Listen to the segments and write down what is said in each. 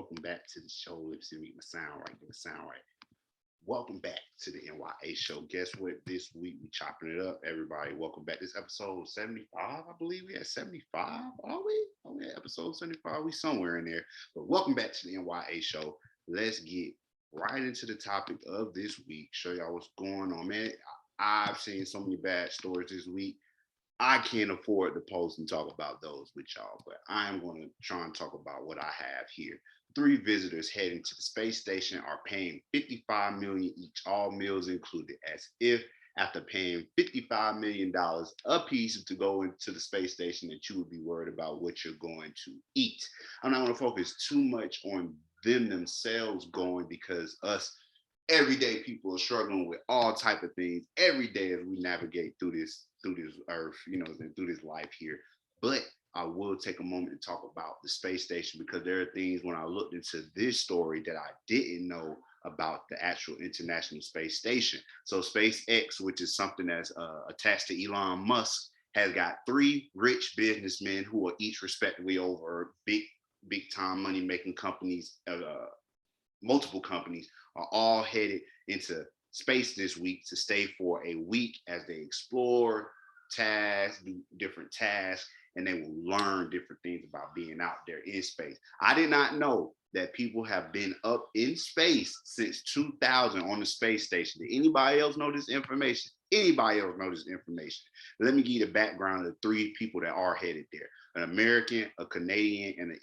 Welcome back to the show. Let's see if we get the sound right. Get the sound right. Welcome back to the N.y.a show. Guess what? This week we chopping it up. Everybody, welcome back. This episode 75, I believe we at 75. Are we? Are we at episode 75? We somewhere in there. But welcome back to the N.y.a show. Let's get right into the topic of this week. Show y'all what's going on, man. I've seen so many bad stories this week. I can't afford to post and talk about those with y'all, but I'm going to try and talk about what I have here. Three visitors heading to the space station are paying 55 million dollars each, all meals included, as if after paying 55 million dollars a piece to go into the space station that you would be worried about what you're going to eat. I'm not going to focus too much on them themselves going because us everyday people are struggling with all type of things every day as we navigate through this earth, and through this life here. But I will take a moment to talk about the space station because there are things when I looked into this story that I didn't know about the actual International Space Station. So SpaceX, which is something that's attached to Elon Musk, has got three rich businessmen who are each respectively over big time money making companies, multiple companies are all headed into space this week to stay for a week as they explore do different tasks, and they will learn different things about being out there in space. I did not know that people have been up in space since 2000 on the space station. Did anybody else know this information? Anybody else know this information? Let me give you the background of the three people that are headed there: an American, a Canadian, and an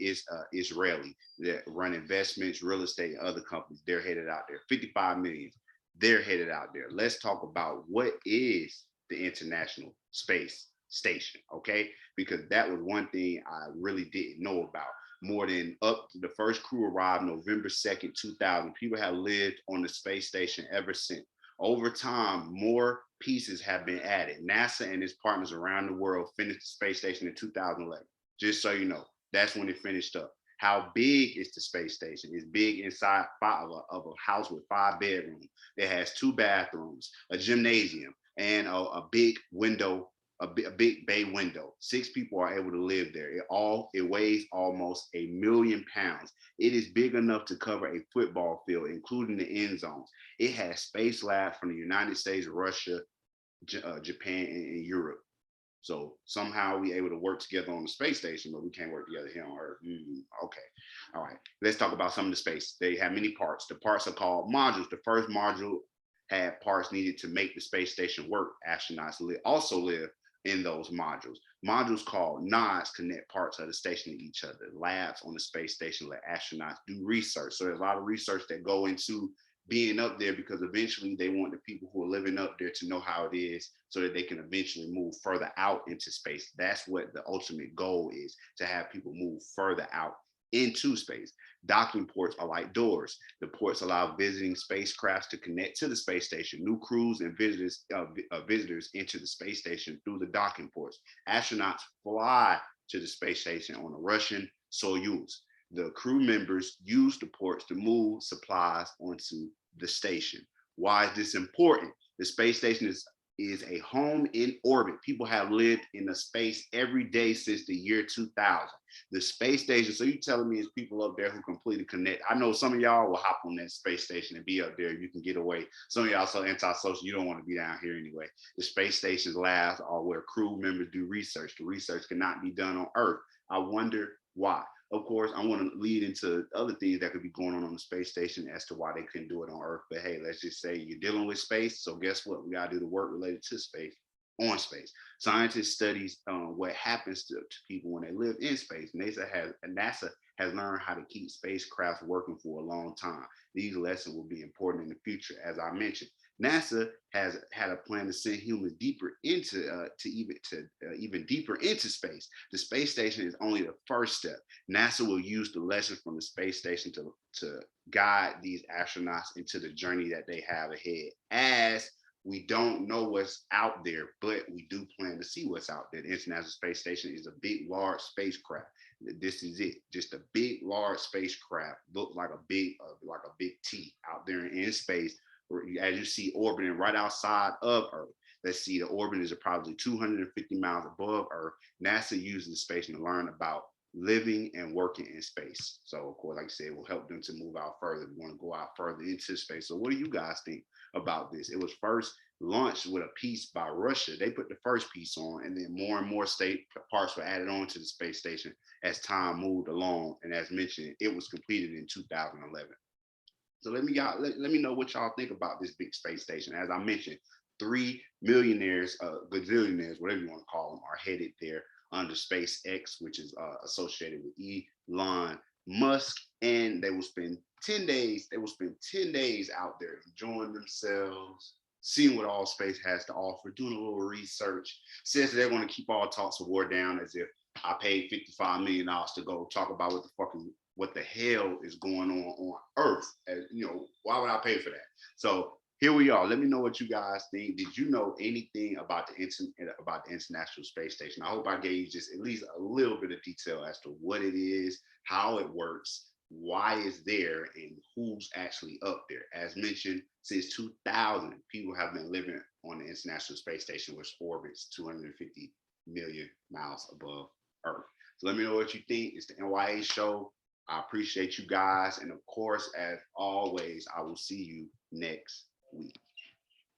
Israeli that run investments, real estate, and other companies. They're headed out there. 55 million. They're headed out there. Let's talk about what is the International Space Station, okay? Because that was one thing I really didn't know about. More than up to the first crew arrived November 2nd, 2000. People have lived on the space station ever since. Over time, more pieces have been added. NASA and its partners around the world finished the space station in 2011. Just so you know, that's when it finished up. How big is the space station? It's big inside of a house with 5 bedrooms. It has 2 bathrooms, a gymnasium, and a big window, a big bay window. 6 people are able to live there. It weighs almost 1 million pounds. It is big enough to cover a football field, including the end zones. It has space labs from the United States, Russia, Japan, and Europe. So somehow we able to work together on the space station, but we can't work together here on Earth. Okay. All right. Let's talk about some of the space. They have many parts. The parts are called modules. The first module had parts needed to make the space station work. Astronauts also live in those modules. Modules called nodes connect parts of the station to each other. Labs on the space station let astronauts do research. So there's a lot of research that go into being up there because eventually they want the people who are living up there to know how it is so that they can eventually move further out into space. That's what the ultimate goal is, to have people move further out into space. Docking ports are like doors. The ports allow visiting spacecrafts to connect to the space station. New crews and visitors enter the space station through the docking ports. Astronauts fly to the space station on a Russian Soyuz. The crew members use the ports to move supplies onto the station. Why is this important? The space station is a home in orbit. People have lived in the space every day since the year 2000. The space station, so you telling me it's people up there who completely connect. I know some of y'all will hop on that space station and be up there. You can get away. Some of y'all so antisocial, you don't want to be down here anyway. The space station's labs are where crew members do research. The research cannot be done on Earth. I wonder why. Of course, I want to lead into other things that could be going on the space station as to why they couldn't do it on Earth. But hey, let's just say you're dealing with space. So guess what? We got to do the work related to space on space. Scientists studies what happens to people when they live in space. NASA has learned how to keep spacecraft working for a long time. These lessons will be important in the future. As I mentioned, NASA has had a plan to send humans deeper into even deeper into space. The space station is only the first step. NASA will use the lessons from the space station to guide these astronauts into the journey that they have ahead. As we don't know what's out there, but we do plan to see what's out there. The International Space Station is a big, large spacecraft. This is it, just a big, large spacecraft, look like a big T out there in space. As you see, orbiting right outside of Earth. Let's see, the orbit is probably 250 miles above Earth. NASA uses the space to learn about living and working in space. So, of course, like I said, will help them to move out further. We want to go out further into space. So, what do you guys think about this? It was first launched with a piece by Russia. They put the first piece on, and then more and more state parts were added on to the space station as time moved along. And as mentioned, it was completed in 2011. So let me know what y'all think about this big space station. As I mentioned, three millionaires, gazillionaires, whatever you want to call them, are headed there under SpaceX, which is associated with Elon Musk, and they will spend 10 days. They will spend 10 days out there enjoying themselves, seeing what all space has to offer, doing a little research. Says they're going to keep all talks of war down, as if I paid $55 million to go talk about what the hell is going on Earth. As you know, why would I pay for that? So here we are. Let me know what you guys think. Did you know anything about the International Space Station? I hope I gave you just at least a little bit of detail as to what it is, how it works, why it's there, and who's actually up there. As mentioned, since 2000, people have been living on the International Space Station, which orbits 250 million miles above Earth. So let me know what you think. It's the N.y.a show. I appreciate you guys. And of course, as always, I will see you next week.